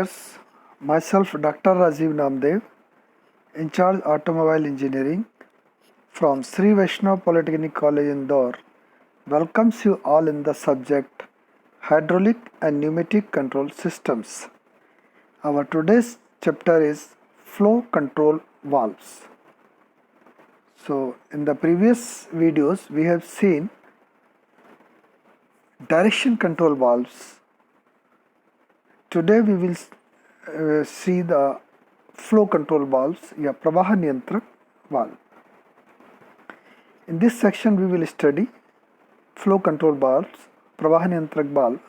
students, myself Dr. Rajiv Namdev, in charge automobile engineering from Sri Vaishnav Polytechnic College Indore, welcomes you all in the subject Hydraulic and Pneumatic Control Systems. Our today's chapter is Flow Control Valves. So in the previous videos we have seen direction control valves. Today we will see the flow control valves या प्रवाह नियंत्रक valve. In this section we will study flow control valves, प्रवाह नियंत्रक valve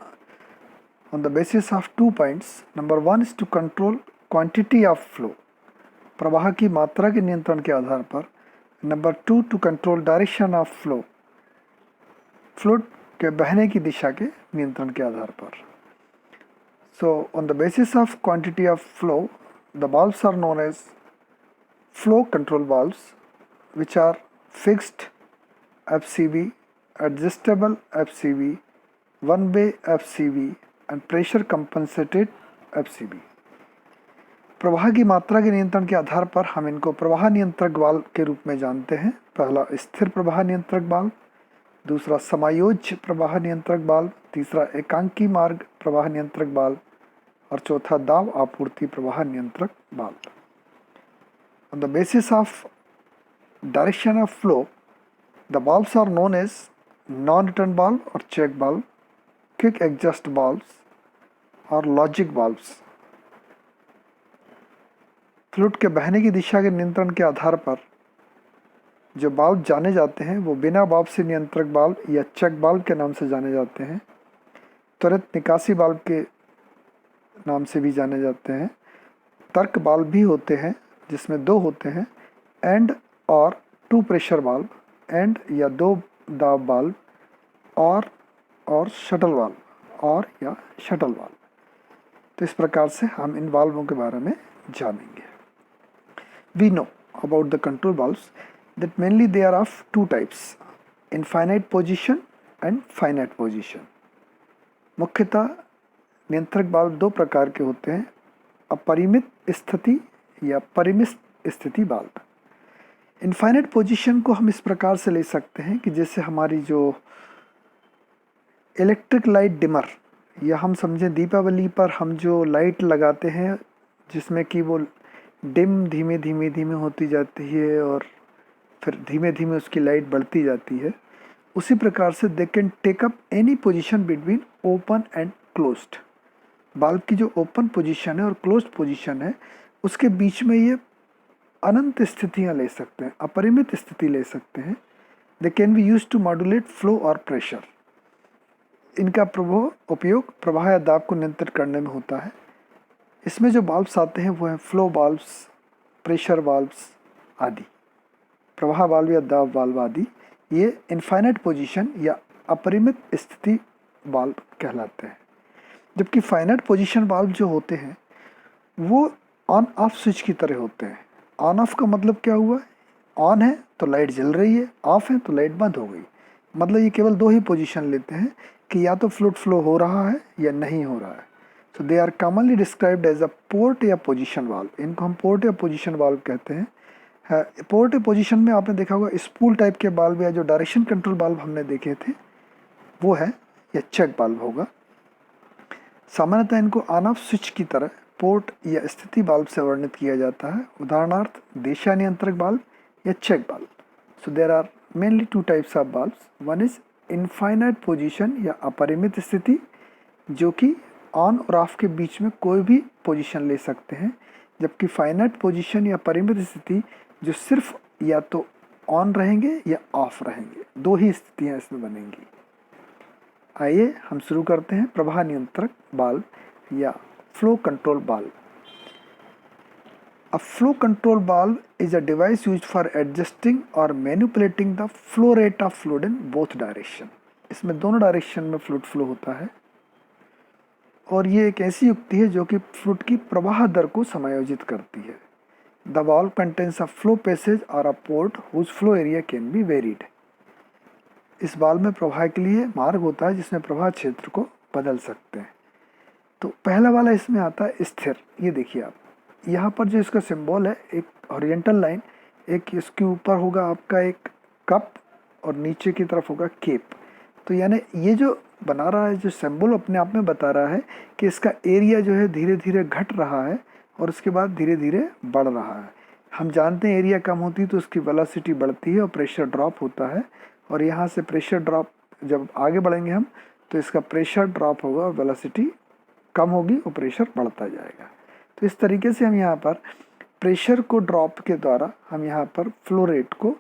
on the basis of 2 points. Number 1 is to control quantity of flow, प्रवाह की मात्रा के नियंत्रण के आधार पर. Number 2 to control direction of flow, fluid के बहने की दिशा के नियंत्रण के आधार पर. So on the basis of quantity of flow, the valves are known as flow control valves, which are fixed FCV, adjustable FCV, one-way FCV and pressure compensated FCV. प्रवाह की मात्रा के नियंत्रण के आधार पर हम इनको प्रवाह नियंत्रक वाल्व के रूप में जानते हैं. पहला स्थिर प्रवाह नियंत्रक वाल्व, दूसरा समायोज्य प्रवाह नियंत्रक वाल्व, तीसरा एकांकी मार्ग प्रवाह नियंत्रक वाल्व और चौथा दाब आपूर्ति प्रवाह नियंत्रक valve. On the basis of direction of flow, the valves are known as non-return valve or check valve, quick exhaust valves और logic valves. फ्लूइड के बहने की दिशा के नियंत्रण के आधार पर जो वाल्व जाने जाते हैं वो बिना वापसी नियंत्रक वाल्व या चेक वाल्व के नाम से जाने जाते हैं. त्वरित निकासी वाल्व के नाम से भी जाने जाते हैं. तर्क वाल्व भी होते हैं जिसमें दो होते हैं, एंड और टू प्रेशर वाल्व, एंड या दो दाब वाल्व और शटल वाल्व और या शटल वाल्व. तो इस प्रकार से हम इन वाल्वों के बारे में जानेंगे. We know about the control valves that mainly they are of two types, infinite position and finite position. मुख्यतः नियंत्रक वाल्व दो प्रकार के होते हैं, अपरिमित स्थिति या परिमित स्थिति वाल्व. इनफाइनाइट पोजीशन को हम इस प्रकार से ले सकते हैं कि जैसे हमारी जो इलेक्ट्रिक लाइट डिमर, या हम समझें दीपावली पर हम जो लाइट लगाते हैं जिसमें कि वो डिम धीमे धीमे धीमे होती जाती है और फिर धीमे धीमे उसकी लाइट बढ़ती जाती है, उसी प्रकार से they can take up any position between open and closed. बाल्ब की जो ओपन पोजीशन है और क्लोज्ड पोजीशन है उसके बीच में ये अनंत स्थितियां ले सकते हैं, अपरिमित स्थिति ले सकते हैं. They can be use to modulate flow और प्रेशर. इनका उपयोग प्रवाह या दाब को नियंत्रित करने में होता है. इसमें जो वाल्व्स आते हैं वो हैं फ्लो वाल्व्स, प्रेशर वाल्व्स आदि. प्रवाह वाल्व या दाब वाल्व आदि ये इनफाइनाइट पोजीशन या अपरिमित स्थिति वाल्व कहलाते हैं. जबकि फाइनाइट पोजीशन वाल्व जो होते हैं वो ऑन ऑफ स्विच की तरह होते हैं. ऑन ऑफ का मतलब क्या हुआ? ऑन है तो लाइट जल रही है, ऑफ है तो लाइट बंद हो गई. मतलब ये केवल दो ही पोजीशन लेते हैं कि या तो फ्लूइड फ्लो हो रहा है या नहीं हो रहा है. So they are commonly described as a port या पोजीशन वाल्व. इनको हम पोर्ट या पोजीशन वाल्व कहते हैं. पोर्ट पोजीशन में आपने देखा होगा स्पूल टाइप के वाल्व या जो डायरेक्शन कंट्रोल वाल्व हमने देखे थे वो है या चेक वाल्व होगा. सामान्यतः इनको ऑन ऑफ स्विच की तरह पोर्ट या स्थिति वाल्व से वर्णित किया जाता है. उदाहरणार्थ दिशा नियंत्रक वाल्व या check valve. So there are mainly two types of valves. One is infinite position या अपरिमित स्थिति, जो कि ऑन और ऑफ के बीच में कोई भी पोजीशन ले सकते हैं. जबकि फाइनाइट पोजीशन या परिमित स्थिति जो सिर्फ या तो ऑन रहेंगे या ऑफ रहेंगे, दो ही स्थितियां इसमें बनेंगी. आइए हम शुरू करते हैं प्रवाह नियंत्रक वाल्व या flow control valve. A flow control valve is a device used for adjusting और manipulating the flow rate of fluid in both direction. इसमें दोनों डायरेक्शन में फ्लूइड फ्लो होता है और ये एक ऐसी युक्ति है जो कि फ्लूइड की प्रवाह दर को समायोजित करती है. The valve contains a flow passage or a port whose flow area can be varied. इस वाल्व में प्रवाह के लिए मार्ग होता है जिसमें प्रवाह क्षेत्र को बदल सकते हैं. तो पहला वाला इसमें आता है स्थिर। ये देखिए आप, यहाँ पर जो इसका सिंबल है, एक हॉरिजॉन्टल लाइन, एक इसके ऊपर होगा आपका एक कप और नीचे की तरफ होगा केप। तो यानी ये जो बना रहा है, जो सिंबल अपने आप में बता रहा है कि इसका एरिया जो है धीरे धीरे घट रहा है और उसके बाद धीरे धीरे बढ़ रहा है। हम जानते हैं एरिया कम होती है तो उसकी वेलोसिटी बढ़ती है और प्रेशर ड्रॉप होता है, और यहाँ से प्रेशर ड्रॉप जब आगे बढ़ेंगे हम तो इसका प्रेशर ड्रॉप होगा, वेलोसिटी कम होगी और प्रेशर बढ़ता जाएगा। तो इस तरीके से हम यहाँ पर प्रेशर को ड्रॉप के द्वारा हम यहाँ पर फ्लो रेट को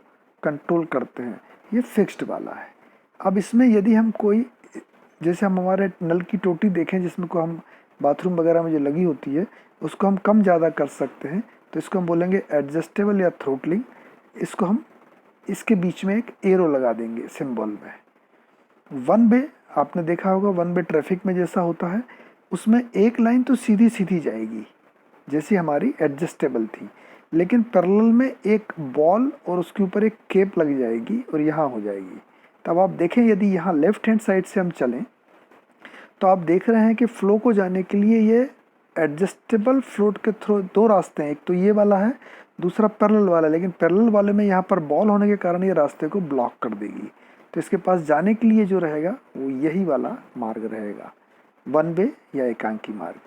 कंट्रोल करते हैं। ये फिक्स्ड वाला है। अब इसमें यदि हम कोई, जैसे हम हमारे नल की टोटी देखें जिसमें को हम बाथरूम वगैरह में जो लगी होती है, उसको हम कम ज़्यादा कर सकते हैं, तो इसको हम बोलेंगे एडजस्टेबल या थ्रोटलिंग। इसको हम इसके बीच में एक एरो लगा देंगे सिंबल में। वन वे आपने देखा होगा, वन वे ट्रैफिक में जैसा होता है, उसमें एक लाइन तो सीधी सीधी जाएगी जैसी हमारी एडजस्टेबल थी, लेकिन पैरेलल में एक बॉल और उसके ऊपर एक केप लग जाएगी और यहाँ हो जाएगी। तब आप देखें, यदि यहाँ लेफ्ट हैंड साइड से हम चलें तो आप देख रहे हैं कि फ़्लो को जाने के लिए ये एडजस्टेबल फ्लोट के थ्रू दो रास्ते हैं, एक तो ये वाला है, दूसरा पैरेलल वाला है। लेकिन पैरेलल वाले में यहाँ पर बॉल होने के कारण ये रास्ते को ब्लॉक कर देगी, तो इसके पास जाने के लिए जो रहेगा वो यही वाला मार्ग रहेगा, वन वे या एकांकी मार्ग।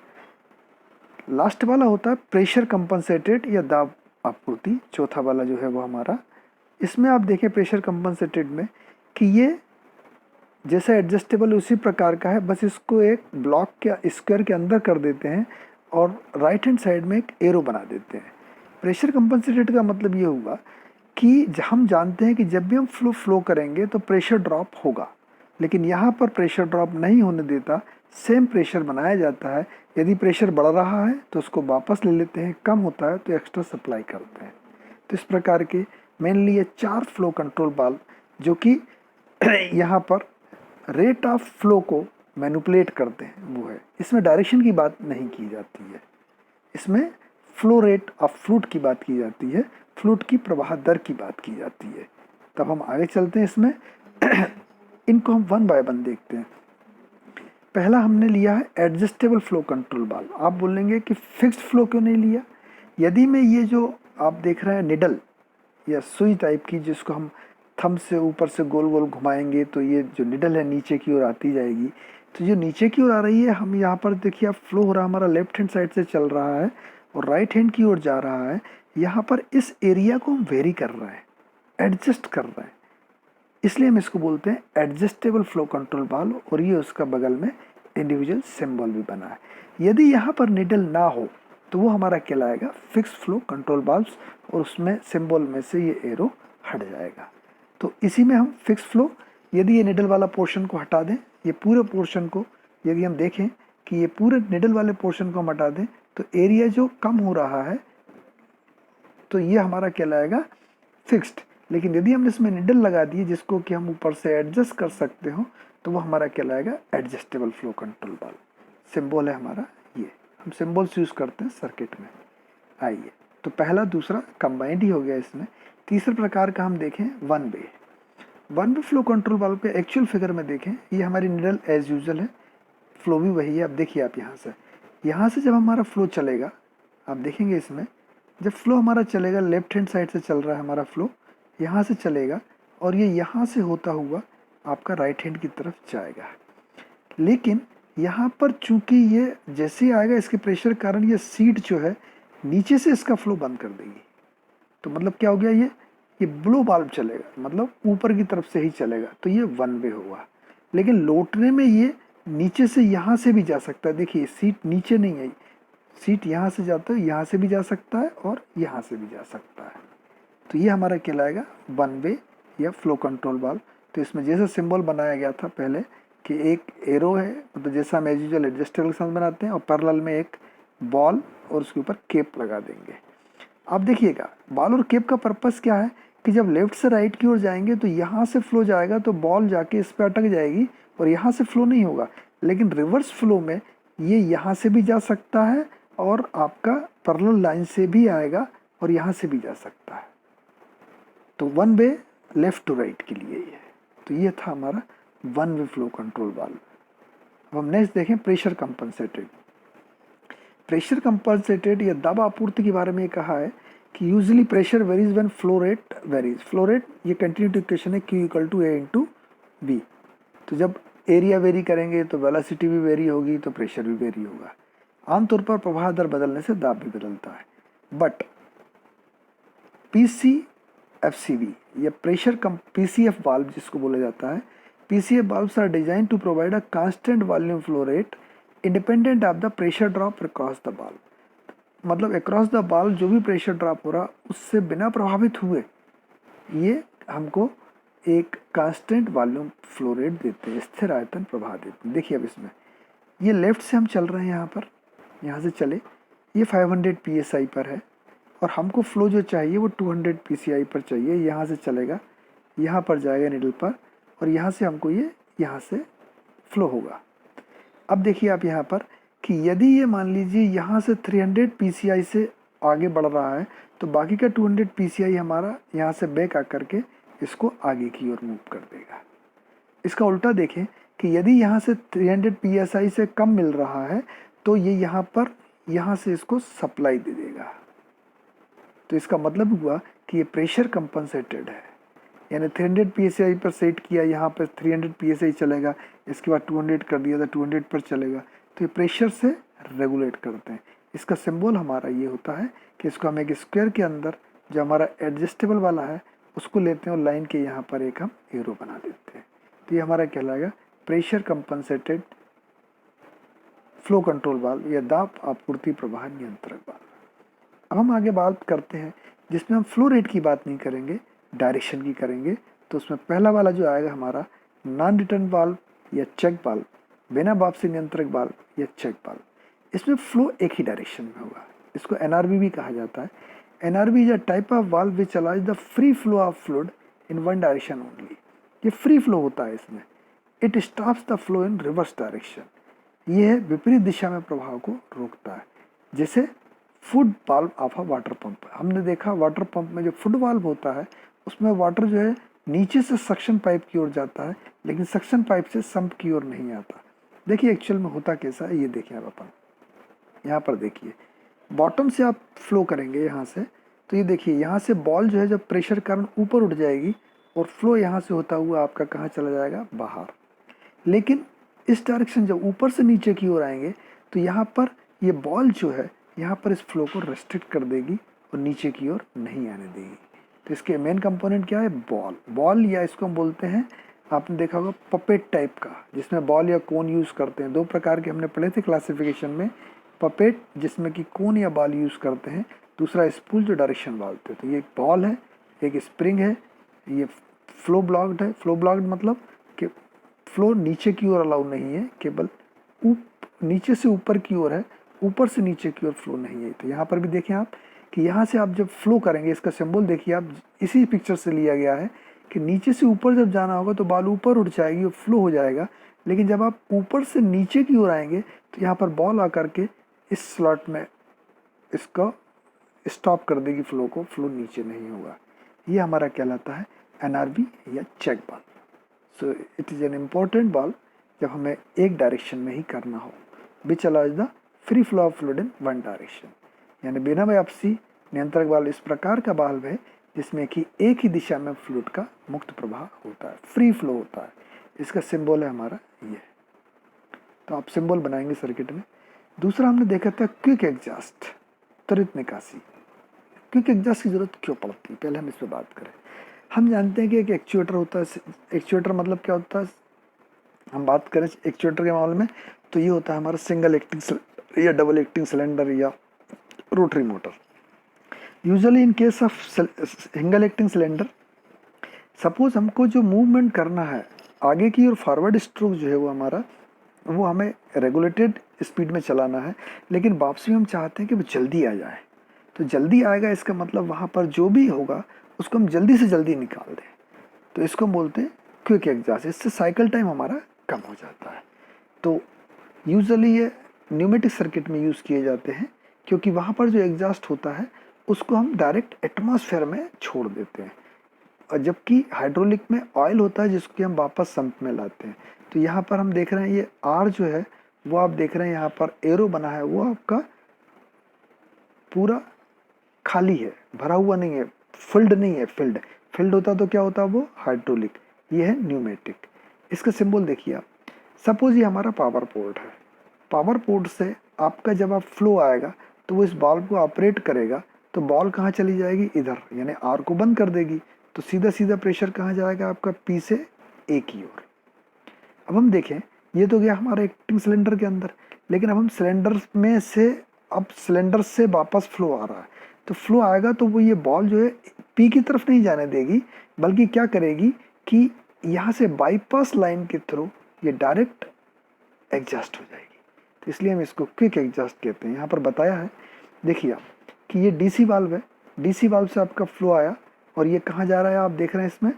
लास्ट वाला होता है प्रेशर कंपनसेटेड या दाब आपूर्ति, चौथा वाला जो है वो हमारा। इसमें आप देखें प्रेशर कंपनसेटेड में कि ये जैसा एडजस्टेबल उसी प्रकार का है, बस इसको एक ब्लॉक के स्क्वायर के अंदर कर देते हैं और राइट हैंड साइड में एक एरो बना देते हैं। प्रेशर कंपनसेटेड का मतलब ये हुआ कि हम जानते हैं कि जब भी हम फ्लो करेंगे तो प्रेशर ड्रॉप होगा, लेकिन यहाँ पर प्रेशर ड्रॉप नहीं होने देता, सेम प्रेशर बनाया जाता है। यदि प्रेशर बढ़ रहा है तो उसको वापस ले लेते हैं, कम होता है तो एक्स्ट्रा सप्लाई करते हैं। तो इस प्रकार के मेनली ये 4 फ्लो कंट्रोल वाल्व जो कि यहाँ पर रेट ऑफ फ्लो को मैनिपुलेट करते हैं वो है। इसमें डायरेक्शन की बात नहीं की जाती है, इसमें फ्लो रेट ऑफ फ्लूइड की बात की जाती है, फ्लूइड की प्रवाह दर की बात की जाती है। तब हम आगे चलते हैं इसमें इनको हम वन बाय वन देखते हैं। पहला हमने लिया है एडजस्टेबल फ्लो कंट्रोल वाल्व। आप बोलेंगे कि फिक्स्ड फ्लो क्यों नहीं लिया? यदि मैं ये जो आप देख रहे हैं निडल या सुई टाइप की, जिसको हम थंब से ऊपर से गोल गोल घुमाएंगे तो ये जो निडल है नीचे की ओर आती जाएगी, तो जो नीचे की ओर आ रही है, हम यहाँ पर देखिए आप फ्लो हो रहा हमारा लेफ्ट हैंड साइड से चल रहा है और राइट हैंड की ओर जा रहा है। यहाँ पर इस एरिया को हम वेरी कर रहे हैं, एडजस्ट कर रहे हैं, इसलिए हम इसको बोलते हैं एडजस्टेबल फ्लो कंट्रोल वाल्व, और ये उसका बगल में इंडिविजुअल सिंबल भी बना है। यदि यहाँ पर निडल ना हो तो वो हमारा कहलाएगा फिक्स फ्लो कंट्रोल वाल्व, और उसमें सिंबल में से ये एरो हट जाएगा। तो इसी में हम फिक्स फ्लो, यदि ये निडल वाला पोर्शन को हटा दें, ये पूरे पोर्शन को यदि हम देखें कि ये पूरे निडल वाले पोर्शन को हम हटा दें तो एरिया जो कम हो रहा है तो ये हमारा कहलाएगा फिक्स्ड। लेकिन यदि हमने इसमें निडल लगा दिए जिसको कि हम ऊपर से एडजस्ट कर सकते हो तो वो हमारा कहलाएगा adjustable flow control valve. Symbol है हमारा ये, हम सिंबल्स यूज़ करते हैं सर्किट में। आइए, तो पहला दूसरा कंबाइंड ही हो गया इसमें। तीसरे प्रकार का हम देखें one way flow control valve के एक्चुअल फिगर में देखें, ये हमारी निडल एज यूजुअल है, फ्लो भी वही है। अब देखिए आप यहाँ से जब हमारा फ्लो चलेगा, आप देखेंगे इसमें जब फ्लो हमारा चलेगा, लेफ्ट हैंड साइड से चल रहा है हमारा फ्लो, यहाँ से चलेगा और ये यहाँ से होता हुआ आपका राइट हैंड की तरफ जाएगा। लेकिन यहाँ पर चूंकि ये जैसे आएगा, इसके प्रेशर के कारण ये सीट जो है नीचे से इसका फ्लो बंद कर देगी। तो मतलब क्या हो गया, ये ब्लो वाल्व चलेगा, मतलब ऊपर की तरफ से ही चलेगा, तो ये वन वे हुआ। लेकिन लौटने में ये नीचे से यहाँ से भी जा सकता है। देखिए सीट नीचे नहीं आई, सीट यहाँ से जाता है, यहाँ से भी जा सकता है और यहाँ से भी जा सकता है। तो ये हमारा कहलाएगा वन वे या फ्लो कंट्रोल वाल्व। तो इसमें जैसा सिंबल बनाया गया था पहले कि एक एरो है, मतलब जैसा हम एज यूजुअल एडजस्टेबल के साथ बनाते हैं, और पैरेलल में एक बॉल और उसके ऊपर केप लगा देंगे। अब देखिएगा बॉल और केप का पर्पस क्या है कि जब लेफ्ट से राइट की ओर जाएंगे तो यहाँ से फ्लो जाएगा तो बॉल जाके इस पर अटक जाएगी और यहाँ से फ्लो नहीं होगा। लेकिन रिवर्स फ्लो में ये यहाँ से भी जा सकता है और आपका पैरेलल लाइन से भी आएगा और यहाँ से भी जा सकता है। तो one way left to right के लिए ही है। तो ये था हमारा one way flow control valve. अब हम नेक्स्ट देखें प्रेशर कंपनसेटेड। प्रेशर कंपनसेटेड या दाब आपूर्ति के बारे में कहा है कि usually pressure varies when flow rate varies. Flow rate ये कंटिन्यूटी इक्वेशन है, Q = A × V। तो जब एरिया वेरी करेंगे तो वेलोसिटी भी वेरी होगी, तो प्रेशर भी वेरी होगा। आमतौर पर प्रवाह दर बदलने से दाब भी बदलता है। बट PCFCV या प्रेशर कम PCF वाल्व जिसको बोला जाता है, PCF valves are designed to provide a constant volume flow rate independent of the pressure drop across the valve। मतलब अक्रॉस द valve जो भी प्रेशर ड्रॉप हो रहा उससे बिना प्रभावित हुए ये हमको एक कांस्टेंट वॉल्यूम फ्लो रेट देते हैं, स्थिर आयतन प्रवाह देते हैं। देखिए अब इसमें ये लेफ्ट से हम चल रहे हैं, यहाँ पर यहाँ से चले, ये 500 psi पर है और हमको फ्लो जो चाहिए वो 200 psi पर चाहिए। यहाँ से चलेगा, यहाँ पर जाएगा निडल पर, और यहाँ से हमको ये यहाँ से फ्लो होगा। अब देखिए आप यहाँ पर कि यदि ये मान लीजिए यहाँ से 300 psi से आगे बढ़ रहा है तो बाकी का 200 psi हमारा यहाँ से बैक आकर के इसको आगे की ओर मूव कर देगा। इसका उल्टा देखें कि यदि यहाँ से 300 psi से कम मिल रहा है तो ये यहाँ पर यहाँ से इसको सप्लाई दे देगा। तो इसका मतलब हुआ कि ये प्रेशर कंपनसेटेड है, यानी 300 psi पर सेट किया, यहाँ पर 300 psi चलेगा, इसके बाद 200 कर दिया था 200 पर चलेगा, तो ये प्रेशर से रेगुलेट करते हैं। इसका सिंबल हमारा ये होता है कि इसको हम एक स्क्वायर के अंदर जो हमारा एडजस्टेबल वाला है उसको लेते हैं और लाइन के यहाँ पर एक हम एरो बना देते हैं। तो ये हमारा कहलाएगा pressure compensated flow control valve या दाब आपूर्ति प्रवाह नियंत्रक वाल्व। अब हम आगे बात करते हैं जिसमें हम फ्लो रेट की बात नहीं करेंगे, डायरेक्शन की करेंगे। तो उसमें पहला वाला जो आएगा हमारा नॉन रिटर्न वाल्व या चेक वाल्व, बिना वापसी नियंत्रक वाल्व या चेक वाल्व। इसमें फ्लो एक ही डायरेक्शन में होगा, इसको NRV भी कहा जाता है। NRV is a type of valve which allows the free flow of fluid in one direction only. ये फ्री फ्लो होता है इसमें। It stops the flow in reverse direction. ये विपरीत दिशा में प्रवाह को रोकता है। जैसे foot valve of a water pump, हमने देखा वाटर पंप में जो फुट वाल्व होता है उसमें वाटर जो है नीचे से सक्शन पाइप की ओर जाता है, लेकिन सक्शन पाइप से सम्प की ओर नहीं आता। देखिए एक्चुअल में होता कैसा है, ये देखिए आप अपन यहाँ पर देखिए, बॉटम से आप फ्लो करेंगे यहाँ से, तो ये देखिए यहाँ से बॉल जो है जब प्रेशर कारण ऊपर उठ जाएगी और फ्लो यहाँ से होता हुआ आपका कहाँ चला जाएगा, बाहर। लेकिन इस डायरेक्शन जब ऊपर से नीचे की ओर आएंगे तो यहाँ पर ये बॉल जो है यहाँ पर इस फ्लो को रेस्ट्रिक्ट कर देगी और नीचे की ओर नहीं आने देगी। तो इसके मेन कंपोनेंट क्या है, बॉल या इसको हम बोलते हैं, आपने देखा होगा पपेट टाइप का, जिसमें बॉल या कोन यूज़ करते हैं। दो प्रकार के हमने पढ़े थे क्लासिफिकेशन में, पपेट जिसमें कि कोन या बॉल यूज़ करते हैं, दूसरा स्पूल जो डायरेक्शन बॉल थे। तो ये एक बॉल है, एक स्प्रिंग है, ये फ्लो ब्लॉक्ड है। फ्लो ब्लॉक्ड मतलब कि फ्लो नीचे की ओर अलाउ नहीं है, केवल नीचे से ऊपर की ओर है, ऊपर से नीचे की ओर फ्लो नहीं है। तो यहाँ पर भी देखें आप कि यहाँ से आप जब फ्लो करेंगे, इसका सिंबल देखिए आप, इसी पिक्चर से लिया गया है कि नीचे से ऊपर जब जाना होगा तो बॉल ऊपर उठ जाएगी और फ्लो हो जाएगा। लेकिन जब आप ऊपर से नीचे की ओर आएंगे तो यहाँ पर बॉल आकर के इस स्लॉट में इसका स्टॉप कर देगी फ्लो को, फ्लो नीचे नहीं होगा। ये हमारा कहलाता है NRV या check ball. So it is an important ball जब हमें एक डायरेक्शन में ही करना हो, which allows the free flow of fluid in one direction. यानी बिना वापसी नियंत्रक वाल्व इस प्रकार का वाल्व है जिसमें कि एक ही दिशा में फ्लूइड का मुक्त प्रवाह होता है, फ्री फ्लो होता है। इसका सिंबल है हमारा ये। तो आप सिंबल बनाएंगे सर्किट में। दूसरा हमने देखा था क्विक एग्जॉस्ट, त्वरित निकासी। क्विक एग्जॉस्ट की ज़रूरत क्यों पड़ती है, पहले हम इस पर बात करें। हम जानते हैं कि एक एक्चुएटर होता है। एक्चुएटर मतलब क्या होता है, हम बात करें एक्चुएटर के मामले में तो ये होता है हमारा सिंगल एक्टिंग या डबल एक्टिंग सिलेंडर या rotary motor. Usually in case of single acting cylinder, suppose हमको जो मूवमेंट करना है आगे की और फॉरवर्ड स्ट्रोक जो है वो हमारा, वो हमें रेगुलेटेड स्पीड में चलाना है, लेकिन वापसी में हम चाहते हैं कि वो जल्दी आ जाए। तो जल्दी आएगा इसका मतलब वहाँ पर जो भी होगा उसको हम जल्दी से जल्दी निकाल दें, तो इसको हम बोलते हैं क्विक एग्जॉस्ट। इससे साइकिल टाइम हमारा कम हो जाता है। तो यूजुअली ये न्यूमेटिक सर्किट में यूज़ किए जाते हैं, क्योंकि वहाँ पर जो एग्जॉस्ट होता है उसको हम डायरेक्ट एटमॉस्फेयर में छोड़ देते हैं, और जबकि हाइड्रोलिक में ऑयल होता है जिसको हम वापस संप में लाते हैं। तो यहाँ पर हम देख रहे हैं ये आर जो है वो आप देख रहे हैं यहाँ पर एरो बना है, वो आपका पूरा खाली है, भरा हुआ नहीं है, फिल्ड नहीं है, फिल्ड फिल्ड होता तो क्या होता वो हाइड्रोलिक, ये है न्यूमेटिक। इसका सिंबल देखिए आप, सपोज ये हमारा पावर पोर्ट है, पावर पोर्ट से आपका जब आप फ्लो आएगा तो वो इस बॉल को ऑपरेट करेगा, तो बॉल कहाँ चली जाएगी, इधर, यानी आर को बंद कर देगी, तो सीधा सीधा प्रेशर कहाँ जाएगा आपका पी से ए की ओर। अब हम देखें, ये तो गया हमारे एक्टिंग सिलेंडर के अंदर, लेकिन अब हम सिलेंडर में से, अब सिलेंडर से वापस फ्लो आ रहा है, तो फ्लो आएगा तो वो ये बॉल जो है पी की तरफ नहीं जाने देगी, बल्कि क्या करेगी कि यहाँ से बाईपास लाइन के थ्रू ये डायरेक्ट एग्जॉस्ट हो जाएगी। तो इसलिए हम इसको क्विक एग्जॉस्ट कहते हैं। यहाँ पर बताया है, देखिए आप कि ये डीसी वाल्व है, डीसी वाल्व से आपका फ्लो आया और ये कहाँ जा रहा है आप देख रहे हैं इसमें,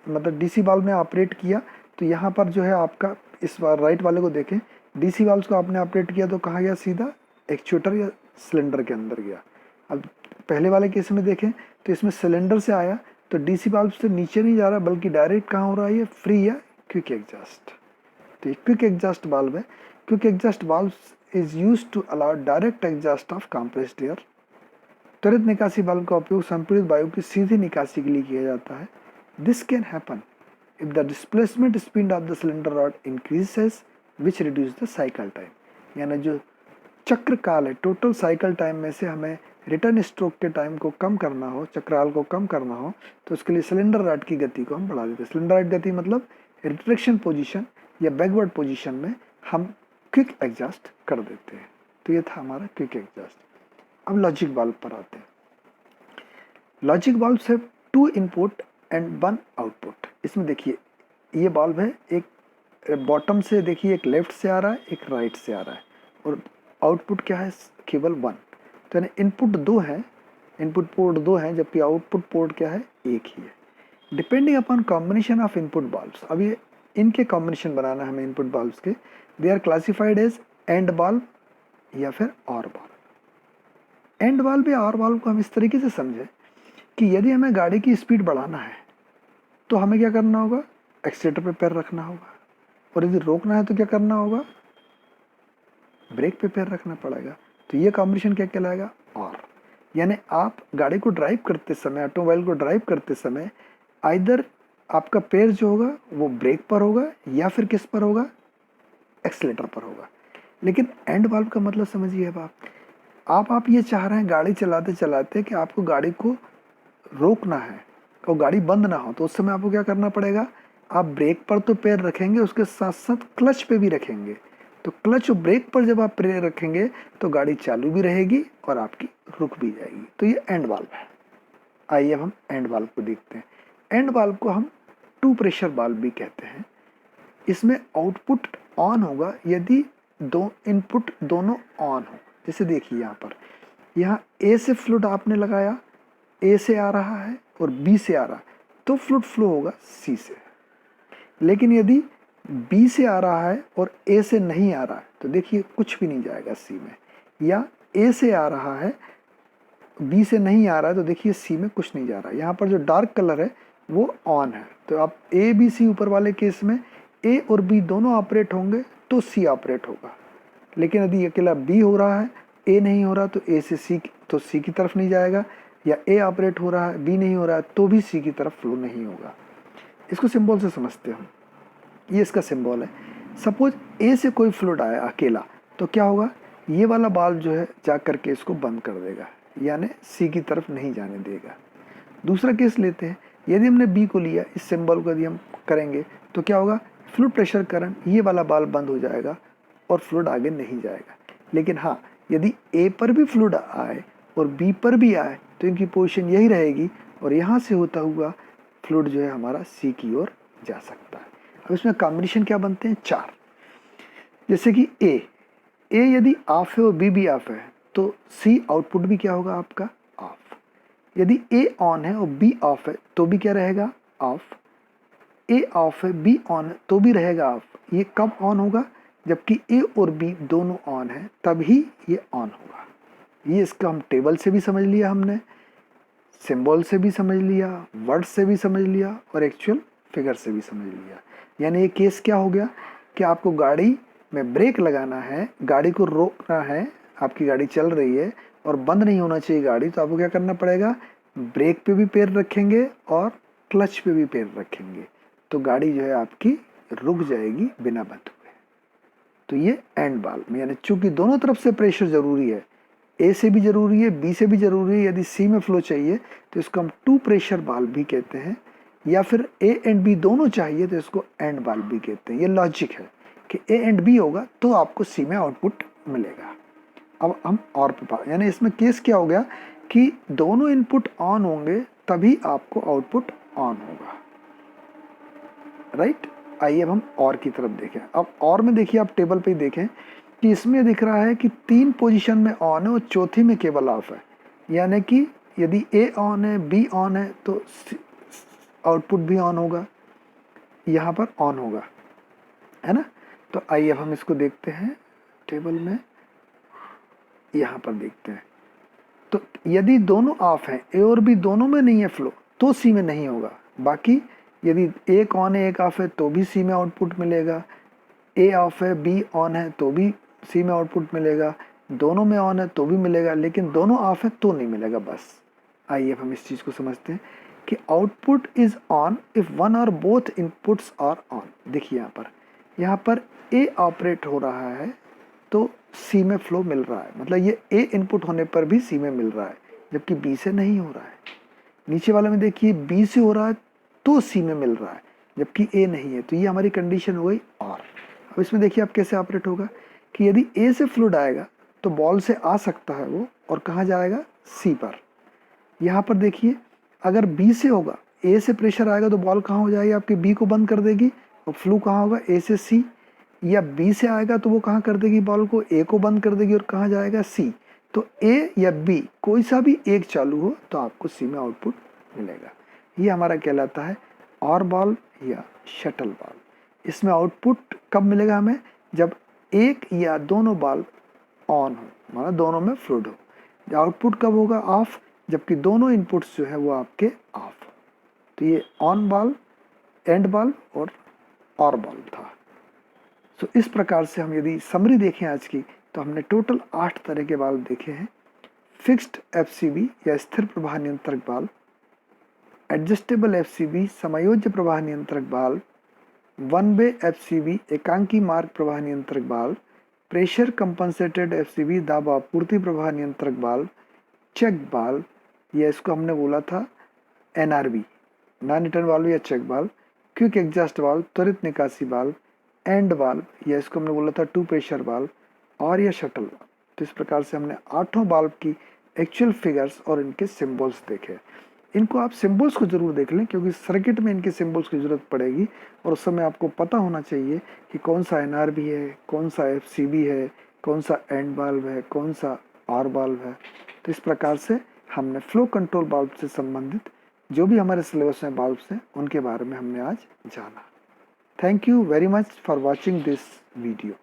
मतलब डीसी वाल्व ने ऑपरेट किया तो यहाँ पर जो है आपका, इस बार राइट वाले को देखें, डीसी वाल्व को आपने ऑपरेट किया तो कहाँ गया, सीधा एक्चुएटर या सिलेंडर के अंदर गया। अब पहले वाले केस में देखें तो इसमें सिलेंडर से आया तो डीसी वाल्व से नीचे नहीं जा रहा, बल्कि डायरेक्ट कहाँ हो रहा है, ये फ्री या क्विक एग्जॉस्ट। तो ये क्विक एग्जॉस्ट वाल्व है। Quick exhaust valve is used to allow direct exhaust of compressed air. त्वरित निकासी वाल्व का उपयोग संपीड़ित वायु की सीधी निकासी के लिए किया जाता है। This can happen if the displacement speed of the cylinder rod increases which reduce the cycle time। यानी जो चक्र काल है, टोटल साइकिल टाइम में से हमें रिटर्न स्ट्रोक के टाइम को कम करना हो, चक्राल को कम करना हो, तो उसके लिए सिलेंडर रॉड की गति को हम बढ़ा देते हैं। सिलेंडर रॉड गति मतलब रिट्रैक्शन पोजीशन या बैकवर्ड पोजीशन में हम क्विक एग्जॉस्ट कर देते हैं। तो ये था हमारा क्विक एग्जॉस्ट। अब लॉजिक वाल्व पर आते हैं। लॉजिक वाल्व से 2 इनपुट एंड 1 आउटपुट। इसमें देखिए ये वाल्व है, एक बॉटम से देखिए, एक लेफ्ट से आ रहा है, एक राइट से आ रहा है, और आउटपुट क्या है, केवल 1। तो यानी इनपुट 2 है, इनपुट पोर्ट 2 है, जबकि आउटपुट पोर्ट क्या है, एक ही है। Depending upon combination of input valves, अब ये इनके कॉम्बिनेशन बनाना है हमें इनपुट वाल्व्स के, they are classified as and valve या फिर और वाल्व। एंड वाल्व या और वाल्व को हम इस तरीके से समझें कि यदि हमें गाड़ी की स्पीड बढ़ाना है तो हमें क्या करना होगा, एक्सीलेटर पे पैर रखना होगा, और यदि रोकना है तो क्या करना होगा, ब्रेक पे पैर रखना पड़ेगा। तो ये कॉम्बिनेशन क्या कहलाएगा, और। यानी आप गाड़ी को ड्राइव करते समय, ऑटोमोबाइल को ड्राइव करते समय आइदर आपका पैर जो होगा वो ब्रेक पर होगा या फिर किस पर होगा, एक्सीलेटर पर होगा। लेकिन एंड वाल्व का मतलब समझिए आप ये चाह रहे हैं गाड़ी चलाते चलाते कि आपको गाड़ी को रोकना है और गाड़ी बंद ना हो, तो उस समय आपको क्या करना पड़ेगा, आप ब्रेक पर तो पैर रखेंगे, उसके साथ साथ क्लच पे भी रखेंगे। तो क्लच और ब्रेक पर जब आप पैर रखेंगे तो गाड़ी चालू भी रहेगी और आपकी रुक भी जाएगी। तो ये एंड वाल्व है। आइए अब हम एंड वाल्व को देखते हैं। एंड वाल्व को हम 2 प्रेशर वाल्व भी कहते हैं। इसमें आउटपुट ऑन होगा यदि दो इनपुट दोनों ऑन हो। जैसे देखिए यहाँ ए से फ्लूइड आपने लगाया, ए से आ रहा है और बी से आ रहा है, तो फ्लूइड फ्लो होगा सी से। लेकिन यदि बी से आ रहा है और ए से नहीं आ रहा है तो देखिए कुछ भी नहीं जाएगा सी में, या ए से आ रहा है बी से नहीं आ रहा है तो देखिए सी में कुछ नहीं जा रहा है। यहाँ पर जो डार्क कलर है वो ऑन है, तो आप ए बी सी ऊपर वाले केस में ए और बी दोनों ऑपरेट होंगे तो सी ऑपरेट होगा। लेकिन यदि अकेला बी हो रहा है, ए नहीं हो रहा, तो ए से सी, तो सी की तरफ नहीं जाएगा, या ए ऑपरेट हो रहा है, बी नहीं हो रहा है, तो भी सी की तरफ फ्लो नहीं होगा। इसको सिंबल से समझते हो, ये इसका सिंबल है। सपोज ए से कोई फ्लूइड आया अकेला, तो क्या होगा, ये वाला बाल्ब जो है जा करके इसको बंद कर देगा, यानी सी की तरफ नहीं जाने देगा। दूसरा केस लेते हैं, यदि हमने बी को लिया, इस सिंबल को यदि हम करेंगे तो क्या होगा, फ्लूइड प्रेशर करंट, ये वाला बाल्ब बंद हो जाएगा और फ्लूइड आगे नहीं जाएगा। लेकिन हाँ, यदि ए पर भी फ्लूइड आए और बी पर भी आए तो इनकी पोजीशन यही रहेगी और यहाँ से होता हुआ फ्लूइड जो है हमारा सी की ओर जा सकता है। अब इसमें कॉम्बिनेशन क्या बनते हैं, 4। जैसे कि ए यदि ऑफ है और बी भी ऑफ है तो सी आउटपुट भी क्या होगा आपका, ऑफ। यदि ए ऑन है और बी ऑफ है तो भी क्या रहेगा, ऑफ। ए ऑफ है, बी ऑन है तो भी रहेगा ऑफ। ये कब ऑन होगा, जबकि ए और बी दोनों ऑन है तभी ये ऑन होगा। ये इसका हम टेबल से भी समझ लिया, हमने सिंबल से भी समझ लिया, वर्ड से भी समझ लिया और एक्चुअल फिगर से भी समझ लिया। यानी ये केस क्या हो गया कि आपको गाड़ी में ब्रेक लगाना है, गाड़ी को रोकना है, आपकी गाड़ी चल रही है और बंद नहीं होना चाहिए गाड़ी, तो आपको क्या करना पड़ेगा, ब्रेक पे भी पैर रखेंगे और क्लच पे भी पैर रखेंगे, तो गाड़ी जो है आपकी रुक जाएगी बिना बंद हुए। तो ये एंड वाल्व, यानी चूंकि दोनों तरफ से प्रेशर जरूरी है, ए से भी जरूरी है, बी से भी जरूरी है, यदि सी में फ्लो चाहिए तो इसको हम टू प्रेशर वाल्व भी कहते हैं, या फिर ए एंड बी दोनों चाहिए तो इसको एंड वाल्व भी कहते हैं। ये लॉजिक है कि ए एंड बी होगा तो आपको सी में आउटपुट मिलेगा। अब हम और पे, यानी इसमें केस क्या हो गया कि दोनों इनपुट ऑन होंगे तभी आपको आउटपुट ऑन होगा, राइट। आइए अब हम और की तरफ देखें। अब और में देखिए, आप टेबल पे ही देखें कि इसमें दिख रहा है कि 3 पोजीशन में ऑन है और चौथी में केवल ऑफ है, यानी कि यदि ए ऑन है, बी ऑन है तो आउटपुट भी ऑन होगा, यहाँ पर ऑन होगा, है ना। तो आइए अब हम इसको देखते हैं टेबल में, यहाँ पर देखते हैं। तो यदि दोनों ऑफ हैं, ए और बी दोनों में नहीं है फ्लो, तो सी में नहीं होगा। बाकी यदि एक ऑन है एक ऑफ है तो भी सी में आउटपुट मिलेगा, ए ऑफ है बी ऑन है तो भी सी में आउटपुट मिलेगा, दोनों में ऑन है तो भी मिलेगा, लेकिन दोनों ऑफ है तो नहीं मिलेगा बस। आइए अब हम इस चीज़ को समझते हैं कि output is on if one और बोथ इनपुट्स आर ऑन। देखिए यहाँ पर ए ऑपरेट हो रहा है तो सी में फ्लो मिल रहा है, मतलब ये ए इनपुट होने पर भी सी में मिल रहा है, जबकि बी से नहीं हो रहा है। नीचे वाले में देखिए बी से हो रहा है तो सी में मिल रहा है, जबकि ए नहीं है, तो ये हमारी कंडीशन हो गई और। अब इसमें देखिए आप कैसे ऑपरेट होगा कि यदि ए से फ्लूइड आएगा तो बॉल से आ सकता है वो, और कहाँ जाएगा, सी पर। यहाँ पर देखिए अगर बी से होगा, ए से प्रेशर आएगा तो बॉल कहाँ हो जाएगी आपकी, बी को बंद कर देगी, और फ्लू कहाँ होगा, ए से सी। या बी से आएगा तो वो कहाँ कर देगी बॉल को, ए को बंद कर देगी और कहाँ जाएगा, सी। तो ए या बी कोई सा भी एक चालू हो तो आपको सी में आउटपुट मिलेगा। ये हमारा कहलाता है और बॉल या शटल बॉल। इसमें आउटपुट कब मिलेगा हमें, जब एक या दोनों बॉल ऑन हो, मतलब दोनों में फ्लूइड हो। आउटपुट कब होगा, ऑफ, जबकि दोनों इनपुट्स जो है वो आपके ऑफ। तो ये ऑन बॉल, एंड बॉल और बॉल था। तो इस प्रकार से हम यदि समरी देखें आज की, तो हमने टोटल 8 तरह के वाल्व देखे हैं। फिक्स्ड एफसीबी या स्थिर प्रवाह नियंत्रक वाल्व, एडजस्टेबल एफसीबी समायोज्य प्रवाह नियंत्रक वाल्व, वन वे एफसीबी एकांकी मार्ग प्रवाह नियंत्रक वाल्व, प्रेशर कंपनसेटेड एफसीबी दाब आपूर्ति प्रवाह नियंत्रक वाल्व, चेक वाल्व, या इसको हमने बोला था एनआरबी, नॉन रिटर्न वाल्व या check valve, quick exhaust valve, त्वरित निकासी वाल्व, एंड वाल्व, या इसको हमने बोला था टू प्रेशर वाल्व, और या शटल वाल्व। तो इस प्रकार से हमने 8 वाल्व की एक्चुअल फिगर्स और इनके सिंबल्स देखे। इनको आप सिंबल्स को जरूर देख लें, क्योंकि सर्किट में इनके सिंबल्स की जरूरत पड़ेगी, और उस समय आपको पता होना चाहिए कि कौन सा एनआरबी है, कौन सा एफसीबी है, कौन सा एंड वाल्व है, कौन सा आर वाल्व है। तो इस प्रकार से हमने फ्लो कंट्रोल वाल्व से संबंधित जो भी हमारे सिलेबस में वाल्व्स हैं उनके बारे में हमने आज जाना। Thank you very much for watching this video.